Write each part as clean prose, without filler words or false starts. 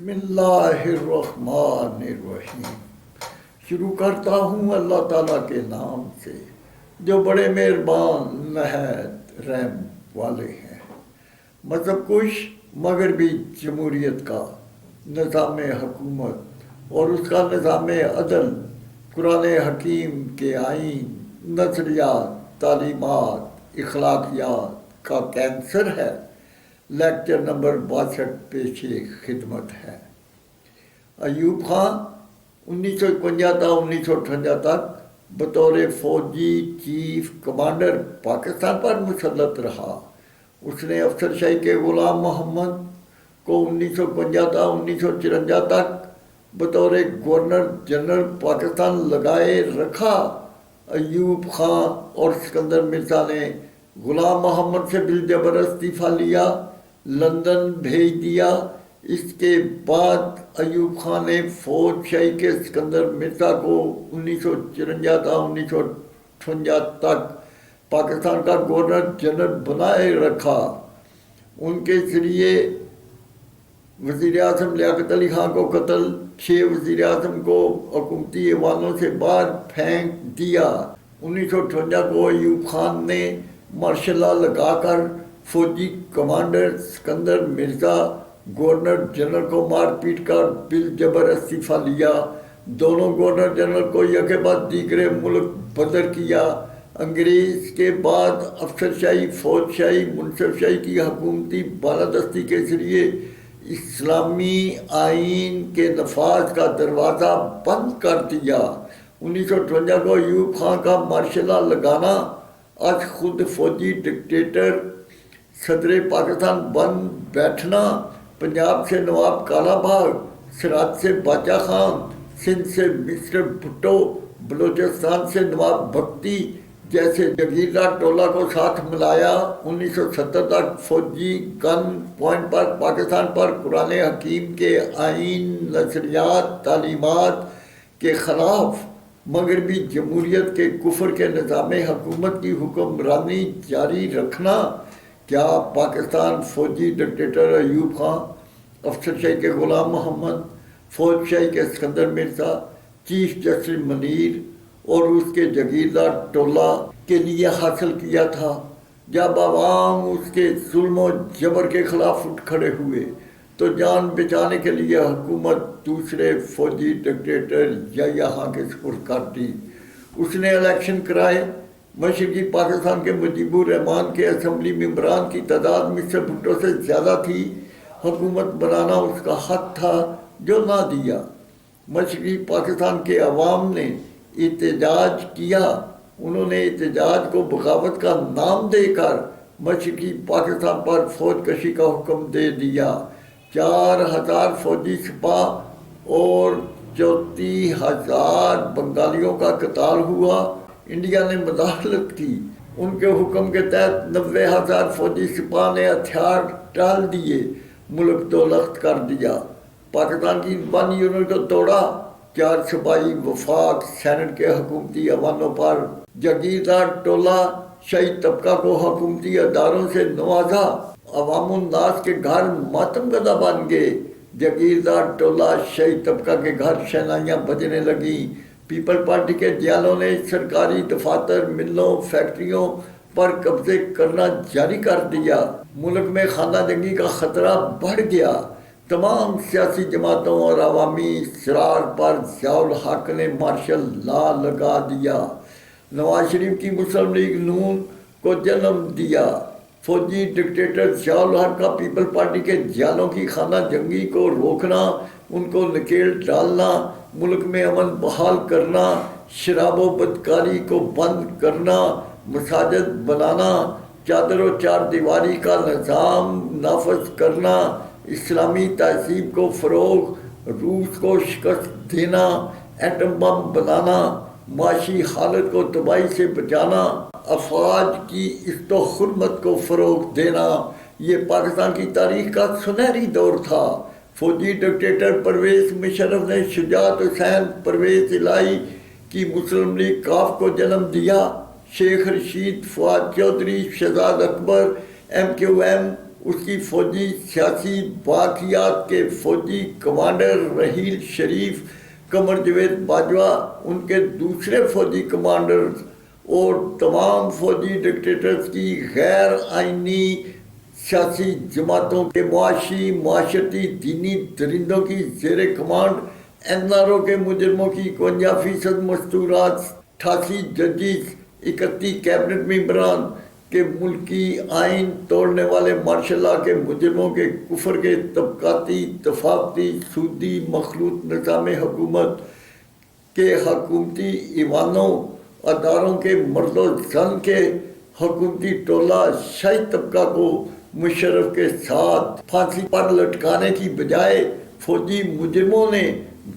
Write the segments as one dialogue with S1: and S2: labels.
S1: بسم اللہ الرحمن الرحیم۔ شروع کرتا ہوں اللہ تعالیٰ کے نام سے جو بڑے مہربان نہایت رحم والے ہیں۔ مذہب کش مغربی جمہوریت کا نظام حکومت اور اس کا نظام عدل قرآن حکیم کے آئین، نظریات، تعلیمات، اخلاقیات کا کینسر ہے۔ لیکچر نمبر 62 پیش خدمت ہے۔ ایوب خان 1951 تا 1958 تک بطور فوجی چیف کمانڈر پاکستان پر مسلط رہا۔ اس نے افسر شاہی کے غلام محمد کو 1952 تا 1954 تک بطور گورنر جنرل پاکستان لگائے رکھا۔ ایوب خان اور سکندر مرزا نے غلام محمد سے بالجبر استعفیٰ لیا، لندن بھیج دیا۔ اس کے بعد ایوب خان نے فوج شاہی کے سکندر مرزا کو 1954 تا 1958 تک پاکستان کا گورنر جنرل بنائے رکھا۔ ان کے ذریعے وزیر اعظم لیاقت علی خان کو قتل، 6 وزیر اعظم کو حکومتی ایوانوں سے باہر پھینک دیا۔ 1958 کو ایوب خان نے مارشل لا لگا کر فوجی commander Sikandar Mirza governor general کو مار پیٹ کر بالجبر استعفیٰ لیا۔ دونوں گورنر جنرل کو یکے بعد دیگرے ملک بدر کیا۔ انگریز کے بعد افسر شاہی، فوج شاہی، منصف شاہی کی حکومتی بالادستی کے ذریعے اسلامی آئین کے نفاذ کا دروازہ بند کر دیا۔ 1958 کو ایوب خان کا مارشل لا لگانا، آج خود فوجی ڈکٹیٹر صدر پاکستان بن بیٹھنا، پنجاب سے نواب کالا باغ، سرحد سے باچا خان، سندھ سے مسٹر بھٹو، بلوچستان سے نواب بگٹی جیسے جگیردار ٹولہ کو ساتھ ملایا۔ 1970 تک فوجی گن پوائنٹ پر پاکستان پر قرآن حکیم کے آئین، نظریات، تعلیمات کے خلاف مغربی جمہوریت کے کفر کے نظام حکومت کی حکمرانی جاری رکھنا۔ کیا پاکستان فوجی ڈکٹیٹر ایوب خان، افسر شاہی کے غلام محمد، فوج شاہی کے سکندر مرزا، چیف جسٹس منیر اور اس کے جگیردار ٹولہ کے لیے حاصل کیا تھا؟ جب عوام اس کے ظلم و جبر کے خلاف اٹھ کھڑے ہوئے تو جان بچانے کے لیے حکومت دوسرے فوجی ڈکٹیٹر یہاں کے سپرد کر دی۔ اس نے الیکشن کرائے۔ مشرقی پاکستان کے مجیب الرحمان کے اسمبلی ممبران کی تعداد مسٹر بھٹو سے زیادہ تھی۔ حکومت بنانا اس کا حق تھا جو نہ دیا۔ مشرقی پاکستان کے عوام نے احتجاج کیا۔ انہوں نے احتجاج کو بغاوت کا نام دے کر مشرقی پاکستان پر فوج کشی کا حکم دے دیا۔ 4000 فوجی سپاہ اور 34,000 بنگالیوں کا قتال ہوا۔ انڈیا نے مداخلت کی۔ ان کے حکم کے تحت 90,000 فوجی سپاہ نے ہتھیار ڈال دیے، ملک دو لخت کر دیا، پاکستان کی 1 یونٹ کو توڑا۔ 4 صوبائی وفاق سینٹ کے حکومتی ایوانوں پر جگیردار ٹولہ شاہی طبقہ کو حکومتی اداروں سے نوازا۔ عوام الناس کے گھر ماتم زدہ بن گئے۔ جگیردار ٹولہ شاہی طبقہ کے گھر شہنائیاں بجنے لگیں۔ پیپل پارٹی کے جیلوں نے سرکاری دفاتر، ملوں، فیکٹریوں پر قبضے کرنا جاری کر دیا۔ ملک میں خانہ جنگی کا خطرہ بڑھ گیا۔ تمام سیاسی جماعتوں اور عوامی اصرار پر ضیاء الحق نے مارشل لا لگا دیا۔ نواز شریف کی مسلم لیگ نون کو جنم دیا۔ فوجی ڈکٹیٹر ضیاء الحق کا پیپل پارٹی کے جیلوں کی خانہ جنگی کو روکنا، ان کو نکیل ڈالنا، ملک میں امن بحال کرنا، شراب و بدکاری کو بند کرنا، مساجد بنانا، چادر و چار دیواری کا نظام نافذ کرنا، اسلامی تہذیب کو فروغ، روس کو شکست دینا، ایٹم بم بنانا، معاشی حالت کو تباہی سے بچانا، افواج کی عزت و حرمت کو فروغ دینا، یہ پاکستان کی تاریخ کا سنہری دور تھا۔ فوجی ڈکٹیٹر پرویز مشرف نے شجاعت حسین پرویز الہی کی مسلم لیگ کاف کو جنم دیا۔ شیخ رشید، فؤاد چودھری، شہزاد اکبر، ایم کیو ایم اس کی فوجی سیاسی باقیات کے فوجی کمانڈر رحیل شریف قمر جاوید باجوہ، ان کے دوسرے فوجی کمانڈر اور تمام فوجی ڈکٹیٹرز کی غیر آئینی سیاسی جماعتوں کے معاشی، معاشرتی، دینی درندوں کی زیر کمانڈ این آر او کے مجرموں کی 51% مستورات، 88 ججز، 31 کیبنٹ ممبران کے ملکی آئین توڑنے والے مارشل لا کے مجرموں کے کفر کے طبقاتی، طفافتی، سودی مخلوط نظام حکومت کے حکومتی ایوانوں، اداروں کے مرد و زن کے حکومتی ٹولہ شاہی طبقہ کو مشرف کے ساتھ پھانسی پر لٹکانے کی بجائے فوجی مجرموں نے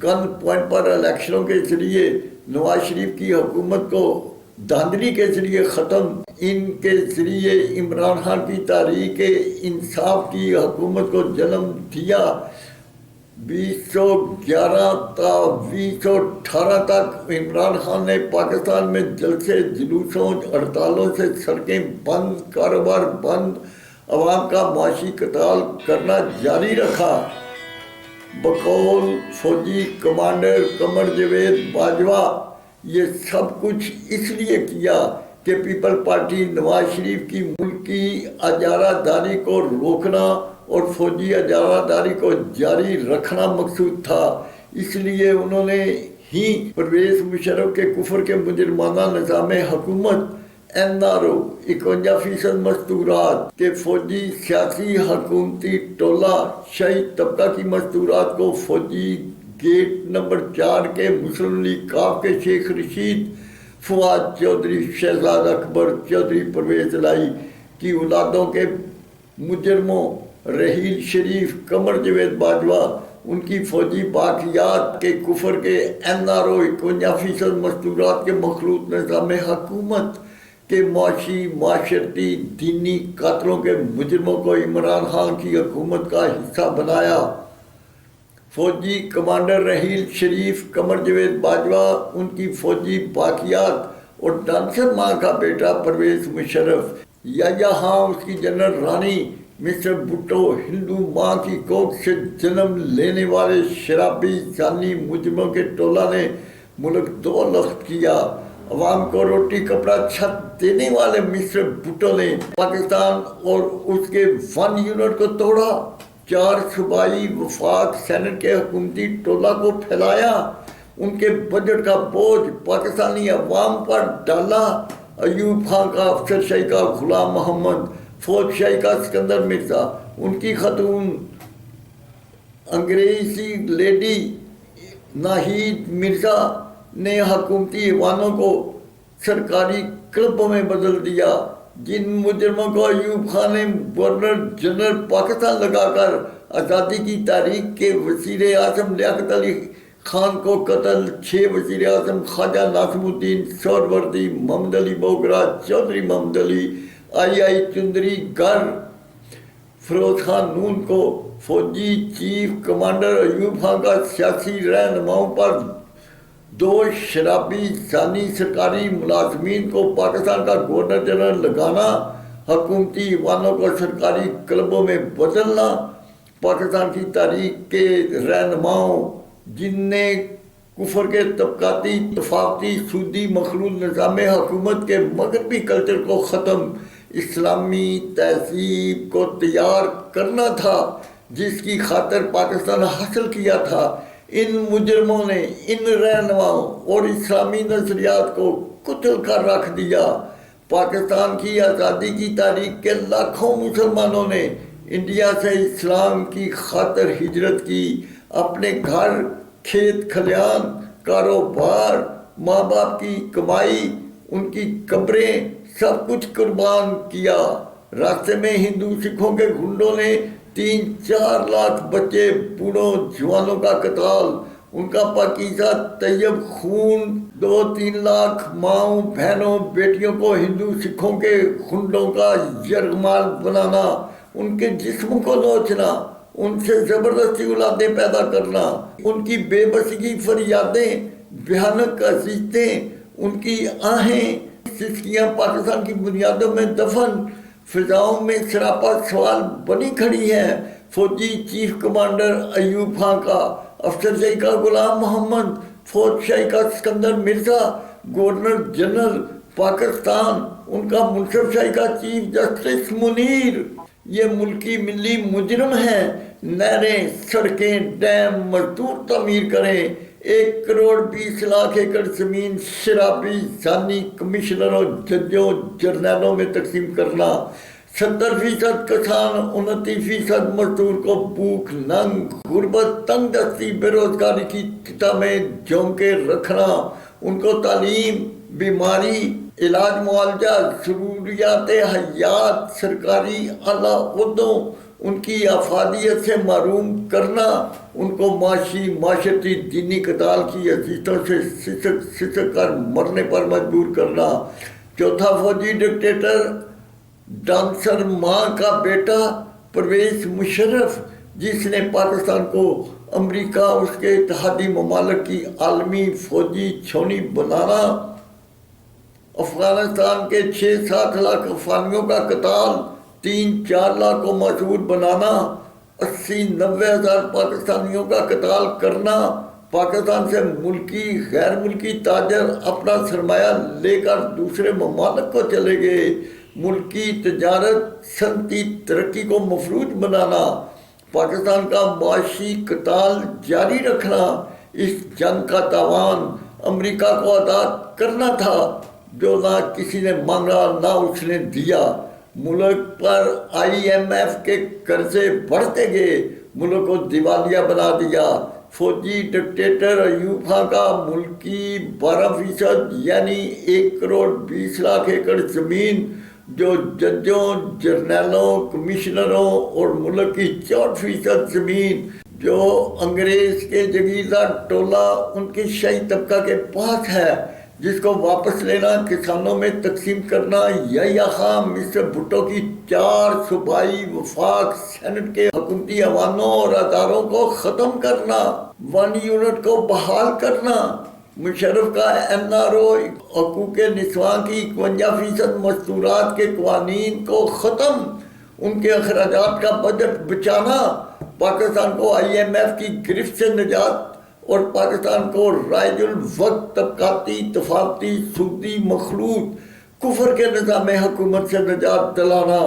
S1: گن پوائنٹ پر الیکشنوں کے ذریعے نواز شریف کی حکومت کو دھاندلی کے ذریعے ختم، ان کے ذریعے عمران خان کی تحریک انصاف کی حکومت کو جنم دیا۔ 2011 تا 2018 تک عمران خان نے پاکستان میں جلسے، جلوسوں، ہڑتالوں سے سڑکیں بند، کاروبار بند، عوام کا معاشی قتال کرنا جاری رکھا۔ بقول فوجی کمانڈر قمر جاوید باجوہ یہ سب کچھ اس لیے کیا کہ پیپل پارٹی نواز شریف کی ملکی اجارہ داری کو روکنا اور فوجی اجارہ داری کو جاری رکھنا مقصود تھا۔ اس لیے انہوں نے ہی پرویز مشرف کے کفر کے مجرمانہ نظام حکومت، این آر او، 51% مستورات کے فوجی سیاسی حکومتی ٹولہ شاہی طبقہ کی مستورات کو فوجی گیٹ نمبر 4 کے مسلم لیگ کاف کے شیخ رشید، فواد چودھری، شہزاد اکبر چودھری، پرویز الہی کی اولادوں کے مجرموں رحیل شریف، قمر جاوید باجوہ، ان کی فوجی باقیات کے کفر کے این آر او، 51% مستورات کے مخلوط نظام حکومت کے معاشی، معاشرتی، دینی قاتلوں کے مجرموں کو عمران خان کی حکومت کا حصہ بنایا۔ فوجی کمانڈر رحیل شریف، قمر جاوید باجوہ، ان کی فوجی باقیات اور ڈانسر ماں کا بیٹا پرویز مشرف، یا یہاں اس کی جنرل رانی مسٹر بھٹو، ہندو ماں کی کوکھ سے جنم لینے والے شرابی زانی مجرموں کے ٹولہ نے ملک دو لخت کیا۔ عوام کو روٹی کپڑا چھت دینے والے مسٹر بھٹو نے پاکستان اور اس کے 1 یونٹ کو توڑا، 4 صوبائی وفاق سینٹ کے حکومتی ٹولہ کو پھیلایا، ان کے بجٹ کا بوجھ پاکستانی عوام پر ڈالا۔ ایوب خان کا افسر شاہی کا غلام محمد، فوج شاہی کا سکندر مرزا، ان کی خاتون انگریزی لیڈی ناہید مرزا نے حکومتی ایوانوں کو سرکاری کلبوں میں بدل دیا، جن مجرموں کو ایوب خان نے گورنر جنرل پاکستان لگا کر آزادی کی تحریک کے وزیر اعظم لیاقت علی خان کو قتل، 6 وزیر اعظم خواجہ ناصر الدین سہروردی، محمد علی بوگرا، چودھری محمد علی، آئی چندری گر، فیروز خان نون کو فوجی چیف کمانڈر ایوب خان کا سیاسی رہنماؤں پر 2 شرابی زانی سرکاری ملازمین کو پاکستان کا گورنر جنرل لگانا، حکومتی ایوانوں کو سرکاری کلبوں میں بدلنا، پاکستان کی تحریک کے رہنماؤں جن نے کفر کے طبقاتی، طفافتی، سودی مخلوط نظام حکومت کے مغربی کلچر کو ختم، اسلامی تہذیب کو تیار کرنا تھا جس کی خاطر پاکستان حاصل کیا تھا، ان مجرموں نے ان رہنماؤں اور اسلامی نظریات کو کچل کر رکھ دیا۔ پاکستان کی آزادی کی تاریخ کے لاکھوں مسلمانوں نے انڈیا سے اسلام کی خاطر ہجرت کی، اپنے گھر، کھیت کھلیان، کاروبار، ماں باپ کی کمائی، ان کی قبریں، سب کچھ قربان کیا۔ راستے میں ہندو سکھوں کے گنڈوں نے 3-4 لاکھ بچے، بوڑھوں، جوانوں کا قتال، ان کا پاکیزہ طیب خون، 2-3 لاکھ ماؤں، بہنوں، بیٹیوں کو ہندو سکھوں کے گنڈوں کا یرغمال بنانا، ان کے جسموں کو نوچنا، ان سے زبردستی اولادیں پیدا کرنا، ان کی بے بسی کی فریادیں، بھیانک اذیتیں، ان کی آہیں، سسکیاں پاکستان کی بنیادوں میں دفن، فضاؤں میں سراپا سوال بنی کھڑی ہے۔ فوجی چیف کمانڈر ایوب خان کا، افسر شاہی کا غلام محمد، فوج شاہی کا سکندر مرزا، گورنر جنرل پاکستان، ان کا منصف شاہی کا چیف جسٹس منیر، یہ ملکی ملی مجرم ہیں۔ نہریں، سڑکیں، ڈیم مزدور تعمیر کریں، 1,20,00,000 ایکڑ زمین شرابی زانی کمشنروں، ججوں، جرنیلوں میں تقسیم کرنا، 70% کسان، 29% مزدور کو بھوک، ننگ، غربت، تنگ دستی، بے روزگاری کی تتا میں جھونکے رکھنا، ان کو تعلیم، بیماری، علاج، معالجہ، ضروریات حیات، سرکاری اعلیٰ عہدوں، ان کی افادیت سے محروم کرنا، ان کو معاشی، معاشرتی، دینی قتال کی اذیتوں سے سسک کر مرنے پر مجبور کرنا۔ چوتھا، فوجی ڈکٹیٹر ڈانسر ماں کا بیٹا پرویز مشرف، جس نے پاکستان کو امریکہ، اس کے اتحادی ممالک کی عالمی فوجی چھونی بنانا، افغانستان کے 6-7 لاکھ افغانیوں کا قتال، 3-4 لاکھ کو معذور بنانا، 80-90 ہزار پاکستانیوں کا قتال کرنا، پاکستان سے ملکی غیر ملکی تاجر اپنا سرمایہ لے کر دوسرے ممالک کو چلے گئے، ملکی تجارت، صنعتی ترقی کو مفلوج بنانا، پاکستان کا معاشی قتال جاری رکھنا، اس جنگ کا تاوان امریکہ کو ادا کرنا تھا، جو نہ کسی نے مانگا نہ اس نے دیا۔ ملک پر IMF کے قرضے بڑھتے گئے، ملک کو دیوالیہ بنا دیا۔ فوجی ڈکٹیٹر ایوب خان کا ملکی 12% یعنی 1,20,00,000 ایکڑ زمین، جو ججوں، جرنیلوں، کمشنروں اور ملک کی 64% زمین جو انگریز کے جگیردار ٹولہ ان کے شاہی طبقہ کے پاس ہے، جس کو واپس لینا، کسانوں میں تقسیم کرنا، یحییٰ خان مصر بھٹو کی 4 صوبائی وفاق سینٹ کے حکومتی ایوانوں اور اداروں کو ختم کرنا، 1 یونٹ کو بحال کرنا، مشرف کا NRO حقوق نسواں کی 51% مستورات کے قوانین کو ختم، ان کے اخراجات کا بجٹ بچانا، پاکستان کو IMF کی گرفت سے نجات اور پاکستان کو رائج الوقت طبقاتی، طفالتی، سودی، مخلوط کفر کے نظام حکومت سے نجات دلانا،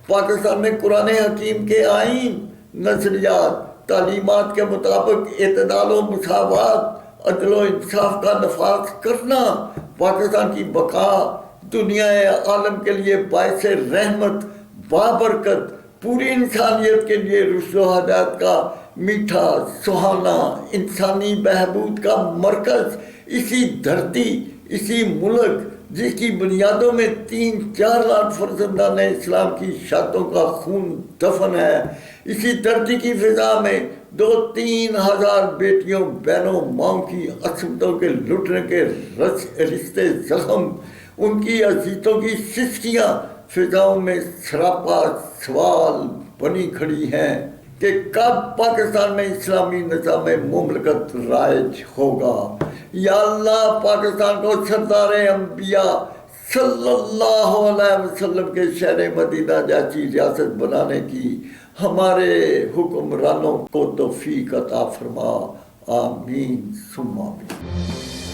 S1: پاکستان میں قرآن حکیم کے آئین، نظریات، تعلیمات کے مطابق اعتدال و مساوات، عدل و انصاف کا نفاذ کرنا، پاکستان کی بقا دنیا عالم کے لیے باعث رحمت، بابرکت، پوری انسانیت کے لیے رشد و ہدایت کا میٹھا، سہانا، انسانی بہبود کا مرکز، اسی دھرتی، اسی ملک جس کی بنیادوں میں 3-4 لاکھ فرزندان اسلام کی شہادتوں کا خون دفن ہے، اسی دھرتی کی فضا میں 2-3 ہزار بیٹیوں، بہنوں، ماؤں کی عصمتوں کے لٹنے کے رشتے زخم، ان کی اذیتوں کی سسکیاں فضاؤں میں سراپا سوال بنی کھڑی ہیں کہ کب پاکستان میں اسلامی نظام مملکت رائج ہوگا۔ یا اللہ، پاکستان کو سردار انبیاء صلی اللہ علیہ وسلم کے شہر مدینہ جیسی ریاست بنانے کی ہمارے حکمرانوں کو توفیق عطا فرما، آمین ثم آمین۔